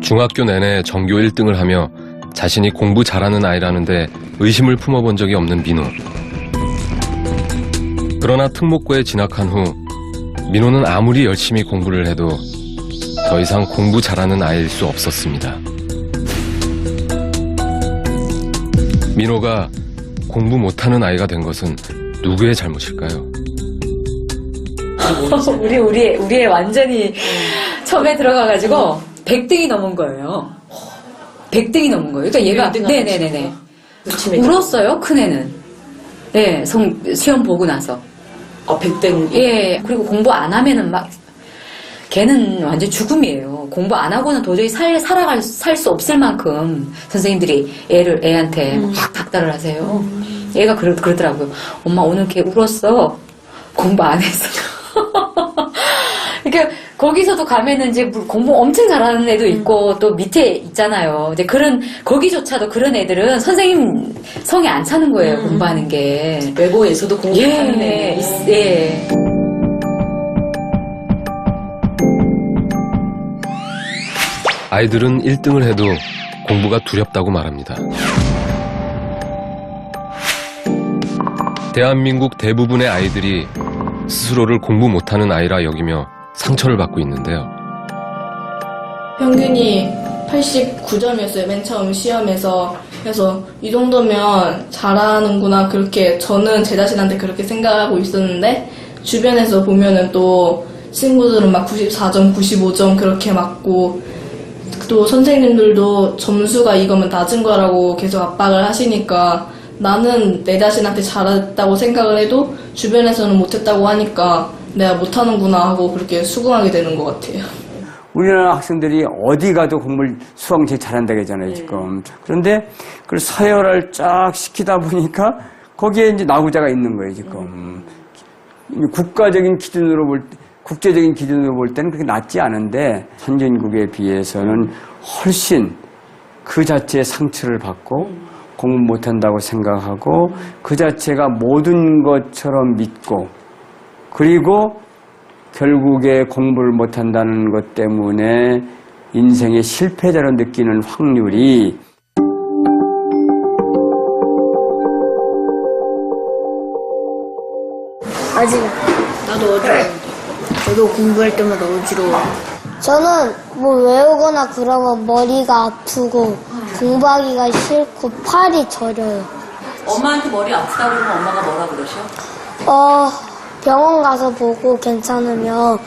중학교 내내 전교 1등을 하며 자신이 공부 잘하는 아이라는데 의심을 품어본 적이 없는 민호. 그러나 특목고에 진학한 후 민호는 아무리 열심히 공부를 해도 더 이상 공부 잘하는 아이일 수 없었습니다. 민호가 공부 못하는 아이가 된 것은 누구의 잘못일까요? 우리의 완전히 처음에 들어가가지고 100등이 넘은 거예요. 100등이 넘은 거예요. 그러니까 얘가 네네네네 울었어요. 큰애는 네 시험 보고 나서 100등. 예 그리고 공부 안 하면은 막 걔는 완전 죽음이에요. 공부 안 하고는 도저히 살 수 없을 만큼 선생님들이 애한테 막 닥달을 하세요. 얘가 그러더라고요. 엄마 오늘 걔 울었어. 공부 안 했어. 그러니까 거기서도 가면은 이제 공부 엄청 잘하는 애도 있고 또 밑에 있잖아요. 이제 거기조차도 그런 애들은 선생님 성에 안 차는 거예요. 공부하는 게. 외고에서도 공부하는 애. 예. 아이들은 1등을 해도 공부가 두렵다고 말합니다. 대한민국 대부분의 아이들이 스스로를 공부 못하는 아이라 여기며 상처를 받고 있는데요. 평균이 89점이었어요. 맨 처음 시험에서. 그래서 이 정도면 잘하는구나 그렇게 저는 제 자신한테 그렇게 생각하고 있었는데 주변에서 보면은 또 친구들은 막 94점, 95점 그렇게 맞고 또 선생님들도 점수가 이거면 낮은 거라고 계속 압박을 하시니까 나는 내 자신한테 잘했다고 생각을 해도 주변에서는 못했다고 하니까 내가 못하는구나 하고 그렇게 수긍하게 되는 것 같아요. 우리나라 학생들이 어디 가도 공부를 수학 제일 잘한다고 하잖아요, 지금. 그런데 그걸 서열을 쫙 시키다 보니까 거기에 이제 나고자가 있는 거예요, 지금. 국가적인 기준으로 국제적인 기준으로 볼 때는 그렇게 낮지 않은데 선진국에 비해서는 훨씬 그 자체의 상처를 받고 공부 못한다고 생각하고 그 자체가 모든 것처럼 믿고 그리고 결국에 공부를 못한다는 것 때문에 인생의 실패자로 느끼는 확률이 아직 나도 어지러운데 저도 공부할 때마다 어지러워. 저는 뭐 외우거나 그러면 머리가 아프고 공부하기가 싫고 팔이 저려요. 엄마한테 머리 아프다고 그러면 엄마가 뭐라 그러셔? 병원 가서 보고 괜찮으면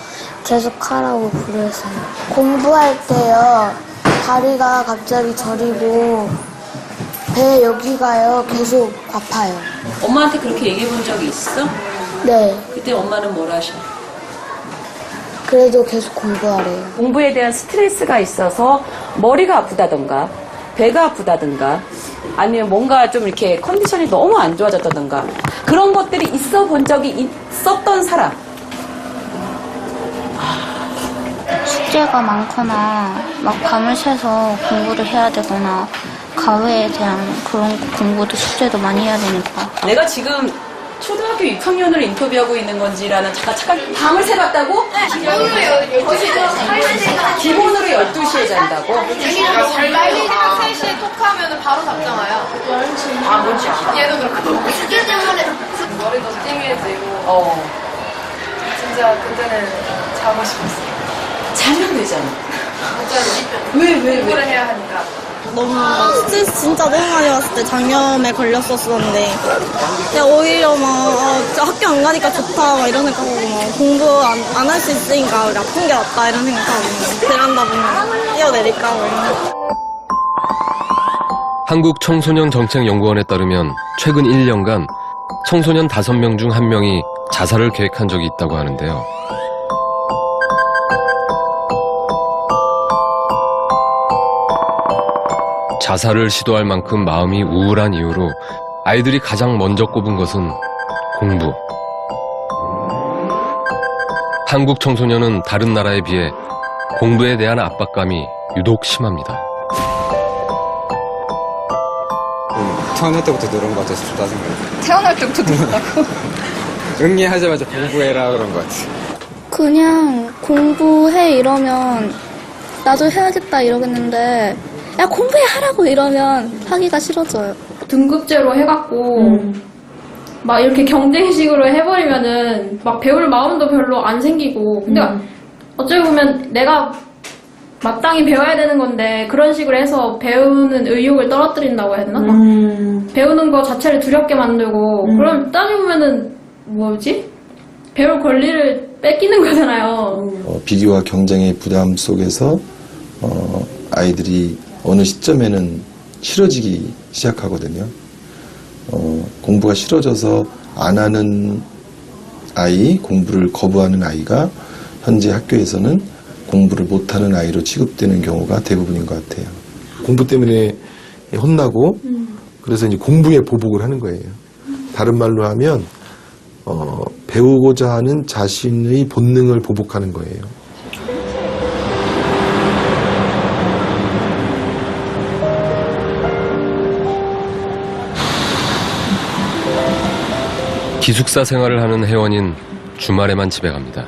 계속 하라고 그래서요. 공부할 때요, 다리가 갑자기 저리고 배 여기가요, 계속 아파요. 엄마한테 그렇게 얘기해 본 적이 있어? 네, 그때 엄마는 뭐라 하셔? 그래도 계속 공부하래요. 공부에 대한 스트레스가 있어서 머리가 아프다던가 배가 아프다던가 아니면 뭔가 좀 이렇게 컨디션이 너무 안 좋아졌다던가 그런 것들이 있어 본 적이 있었던 사람. 숙제가 많거나 막 밤을 새서 공부를 해야 되거나 과외에 대한 그런 공부도 숙제도 많이 해야 되니까. 내가 지금 초등학교 6학년을 인터뷰하고 있는 건지라는 잠깐 밤을 새봤다고? 기본으로 12시에 잔다고? 말리지만 3시에 톡하면 바로 답장와요. 뭔지 알아. 얘도 그렇고. 숙제 때문에 머리도 띵해지고. 진짜 그때는 자고 싶었어요. 자면 되잖아. 왜? 공부를 해야 하니까. 너무 스트레스 진짜 너무 많이 받았을 때 장염에 걸렸었는데 그냥 오히려 막 학교 안 가니까 좋다 막 이런 생각하고 막 공부 안 할 수 있으니까 우리 아픈 게 낫다 이런 생각하고 베란다 보면 뛰어내릴까 뭐 이런. 한국청소년정책연구원에 따르면 최근 1년간 청소년 5명 중 1명이 자살을 계획한 적이 있다고 하는데요. 자살을 시도할 만큼 마음이 우울한 이유로 아이들이 가장 먼저 꼽은 것은 공부. 한국 청소년은 다른 나라에 비해 공부에 대한 압박감이 유독 심합니다. 태어날 때부터 들은 것 같아서 좀 짜증나요. 태어날 때부터 들었다고? 응리하자마자 공부해라 그런 것 같아. 그냥 공부해 이러면 나도 해야겠다 이러겠는데 야 공부해 하라고 이러면 하기가 싫어져요. 등급제로 해갖고 막 이렇게 경쟁식으로 해버리면은 막 배울 마음도 별로 안 생기고 근데 어찌 보면 내가 마땅히 배워야 되는 건데 그런 식으로 해서 배우는 의욕을 떨어뜨린다고 해야 되나? 막 배우는 거 자체를 두렵게 만들고 그럼 따져보면은 뭐지? 배울 권리를 뺏기는 거잖아요. 비교와 경쟁의 부담 속에서 아이들이 어느 시점에는 싫어지기 시작하거든요. 공부가 싫어져서 안 하는 아이, 공부를 거부하는 아이가 현재 학교에서는 공부를 못하는 아이로 취급되는 경우가 대부분인 것 같아요. 공부 때문에 혼나고 그래서 이제 공부에 보복을 하는 거예요. 다른 말로 하면 배우고자 하는 자신의 본능을 보복하는 거예요. 기숙사 생활을 하는 혜원이는 주말에만 집에 갑니다.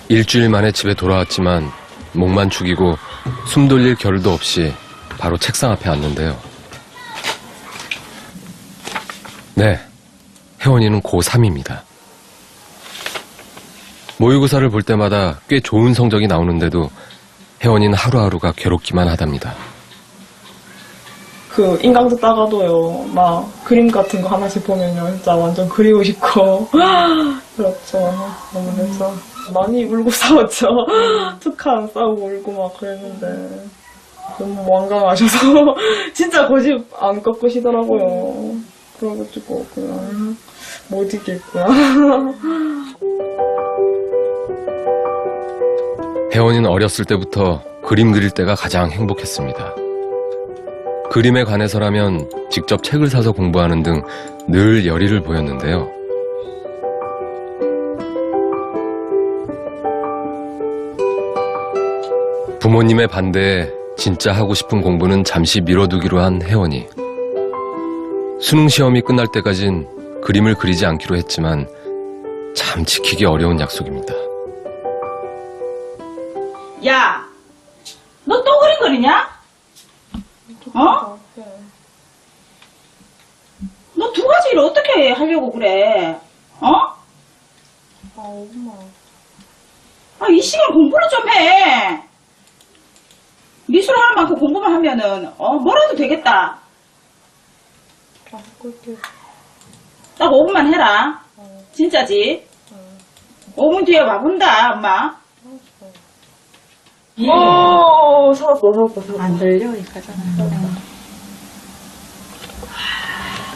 일주일 만에 집에 돌아왔지만 목만 축이고 숨 돌릴 겨를도 없이 바로 책상 앞에 앉는데요. 네, 혜원이는 고3입니다. 모의고사를 볼 때마다 꽤 좋은 성적이 나오는데도 혜원이는 하루하루가 괴롭기만 하답니다. 그 인강도 따가도요, 막 그림 같은 거 하나씩 보면요, 진짜 완전 그리고 싶고 그렇죠. 그래서 많이 울고 싸웠죠. 툭한 싸우고 울고 막 그랬는데 너무 완강하셔서 진짜 고집 안 꺾으시더라고요. 그래가지고 그냥 못 이기겠구나. 혜원이는 어렸을 때부터 그림 그릴 때가 가장 행복했습니다. 그림에 관해서라면 직접 책을 사서 공부하는 등 늘 열의를 보였는데요. 부모님의 반대에 진짜 하고 싶은 공부는 잠시 미뤄두기로 한 혜원이. 수능 시험이 끝날 때까진 그림을 그리지 않기로 했지만 참 지키기 어려운 약속입니다. 야, 너 또 그림 그리냐? 어? 너 두 가지 일 어떻게 하려고 그래? 어? 엄마. 아, 이 시간 공부를 좀 해. 미술 하는 만큼 공부만 하면은, 뭐라도 되겠다. 딱 5분만 해라. 진짜지? 5분 뒤에 와본다, 엄마. 살았어. 안 들려, 이까잖아.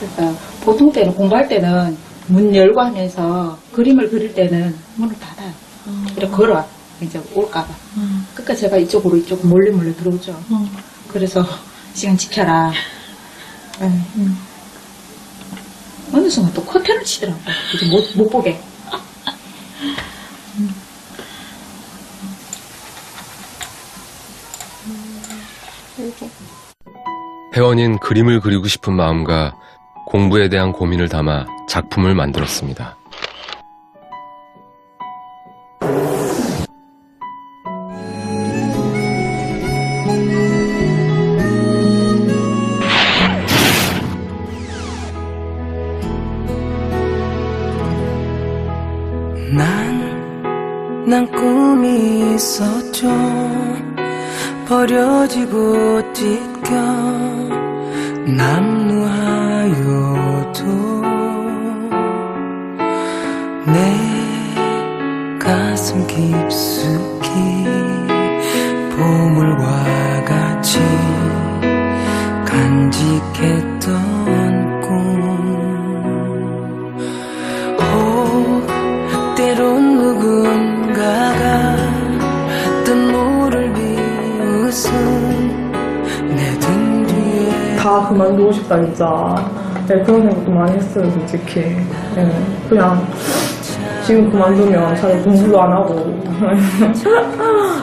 그러니까 보통 때는 공부할 때는 문 열고 하면서 그림을 그릴 때는 문을 닫아요. 이렇게 걸어와. 이제 올까봐. 그러니까 제가 이쪽으로 몰래 들어오죠. 그래서 시간 지켜라. 어느 순간 또 커튼을 치더라고. 이제 못 보게. 혜원이는 그림을 그리고 싶은 마음과 공부에 대한 고민을 담아 작품을 만들었습니다. 난 꿈이 있었죠. 버려지고 찢겨 남루하여도 내 가슴 깊숙이 보물과 같이 간직했던 꿈. 때론 누군가가 뜬 노를 비웃은 내 등 뒤에 다 그만두고 싶다, 진짜. 네, 그런 생각도 많이 했어요, 솔직히. 네, 그냥 지금 그만두면 차라리 공부도 안 하고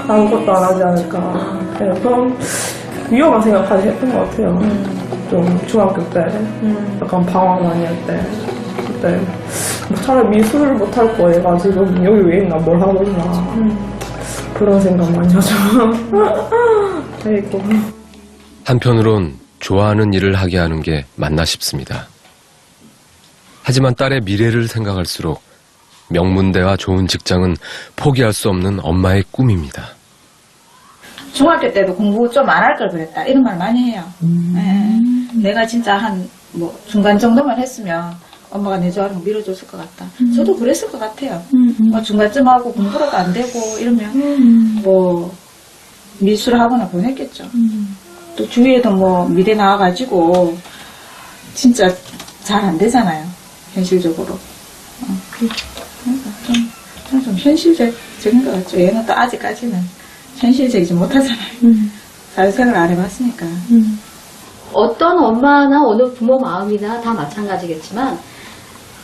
아무것도 안 하지 않을까. 네, 그런 위험한 생각까지 했던 것 같아요. 좀 중학교 때 약간 방황 많이 할 때. 그때 뭐 차라리 미술을 못할 거 얘가 지금 여기 왜 있나, 뭘 하고 있나. 그런 생각 많이 하죠. 아이고. 한편으론 좋아하는 일을 하게 하는 게 맞나 싶습니다. 하지만 딸의 미래를 생각할수록 명문대와 좋은 직장은 포기할 수 없는 엄마의 꿈입니다. 중학교 때도 공부 좀 안 할 걸 그랬다 이런 말 많이 해요. 예. 내가 진짜 한 뭐 중간 정도만 했으면 엄마가 내 좋아하는 거 밀어줬을 것 같다. 저도 그랬을 것 같아요. 뭐 중간쯤 하고 공부라도 안 되고 이러면 뭐 미술 학원을 보냈겠죠. 또 주위에도 뭐 미대 나와가지고 진짜 잘 안 되잖아요. 현실적으로. 그러니까 좀 현실적인 것 같죠. 얘는 또 아직까지는 현실적이지 못하잖아요. 사회생활 안 해봤으니까. 어떤 엄마나 어느 부모 마음이나 다 마찬가지겠지만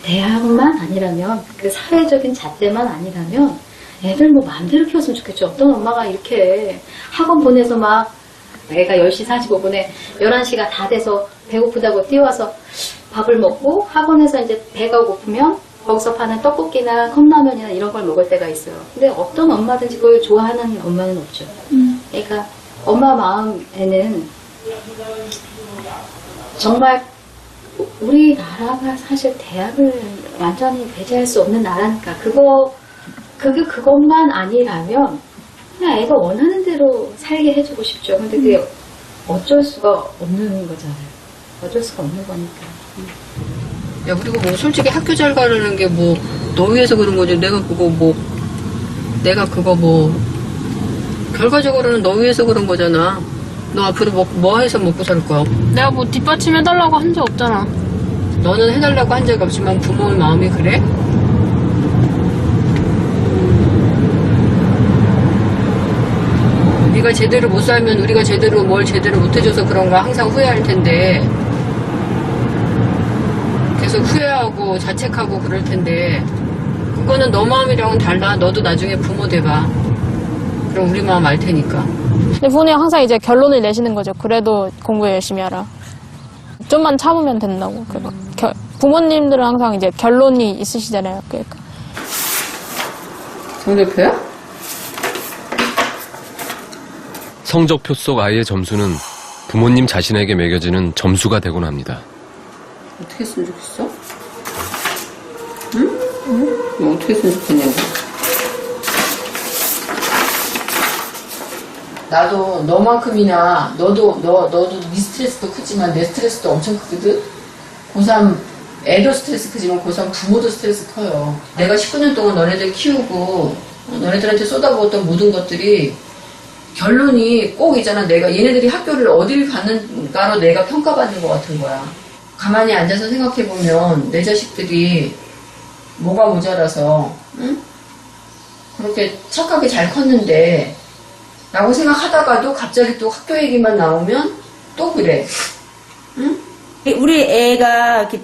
대학만 아니라면 그 사회적인 잣대만 아니라면 애들 뭐 마음대로 키웠으면 좋겠죠. 어떤 엄마가 이렇게 학원 보내서 막 애가 10시 45분에 11시가 다 돼서 배고프다고 뛰어와서 밥을 먹고 학원에서 이제 배가 고프면 거기서 파는 떡볶이나 컵라면이나 이런 걸 먹을 때가 있어요. 근데 어떤 엄마든지 그걸 좋아하는 엄마는 없죠. 그러니까 엄마 마음에는 정말 우리나라가 사실 대학을 완전히 배제할 수 없는 나라니까 그것만 아니라면 그냥 애가 원하는 대로 살게 해주고 싶죠. 근데 그게 어쩔 수가 없는 거잖아요. 어쩔 수가 없는 거니까. 야, 그리고 뭐 솔직히 학교 잘 가려는 게 뭐 너 위해서 그런 거지. 내가 그거 뭐 결과적으로는 너 위해서 그런 거잖아. 너 앞으로 뭐 해서 먹고 살 거야? 내가 뭐 뒷받침 해달라고 한 적 없잖아. 너는 해달라고 한 적 없지만 부모의 마음이 그래? 네가 제대로 못 살면 우리가 제대로 뭘 제대로 못 해줘서 그런가 항상 후회할 텐데 계속 후회하고 자책하고 그럴 텐데 그거는 너 마음이랑은 달라. 너도 나중에 부모 돼봐. 그럼 우리 마음 알 테니까. 근데 부모님 항상 이제 결론을 내시는 거죠. 그래도 공부 열심히 하라. 좀만 참으면 된다고. 부모님들은 항상 이제 결론이 있으시잖아요. 그러니까. 정 대표야? 성적표 속 아이의 점수는 부모님 자신에게 매겨지는 점수가 되곤 합니다. 어떻게 했으면 좋겠어? 응? 응? 어떻게 했으면 좋겠냐고. 나도 너만큼이나 너도 네 스트레스도 크지만 내 스트레스도 엄청 크거든. 고3 애도 스트레스 크지만 고3 부모도 스트레스 커요. 내가 19년 동안 너네들 키우고 너네들한테 쏟아부었던 모든 것들이 결론이 꼭 있잖아. 내가 얘네들이 학교를 어딜 가는가로 내가 평가받는 것 같은 거야. 가만히 앉아서 생각해보면 내 자식들이 뭐가 모자라서 응? 그렇게 착하게 잘 컸는데 라고 생각하다가도 갑자기 또 학교 얘기만 나오면 또 그래. 응? 우리 애가 이렇게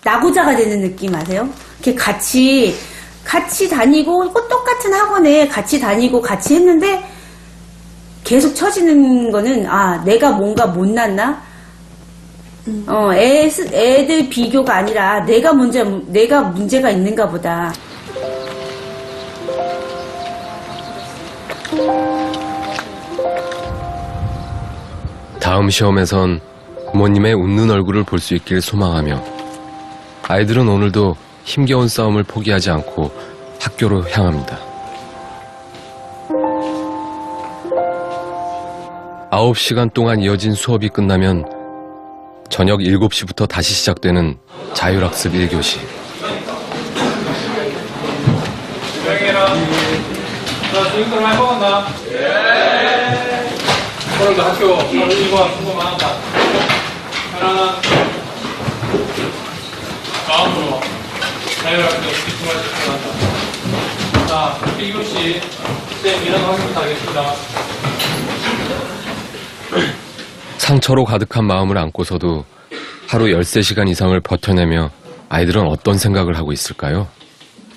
나고자가 되는 느낌 아세요? 이렇게 같이 다니고 똑같은 학원에 같이 다니고 같이 했는데 계속 처지는 거는 내가 뭔가 못났나? 애들 비교가 아니라 내가 문제가 있는가 보다. 다음 시험에선 부모님의 웃는 얼굴을 볼 수 있길 소망하며 아이들은 오늘도 힘겨운 싸움을 포기하지 않고 학교로 향합니다. 9시간 동안 이어진 수업이 끝나면 저녁 7시부터 다시 시작되는 자율학습 1교시. 조용해라. 자, 지금부터 많이 먹었나? 예. 오늘도 학교 1번 수고 많았다. 편안한 마음으로 자율학습 집중할 수 있었다. 자, 1교시 쌤 일어나 학습부터 하겠습니다. 상처로 가득한 마음을 안고서도 하루 13시간 이상을 버텨내며 아이들은 어떤 생각을 하고 있을까요?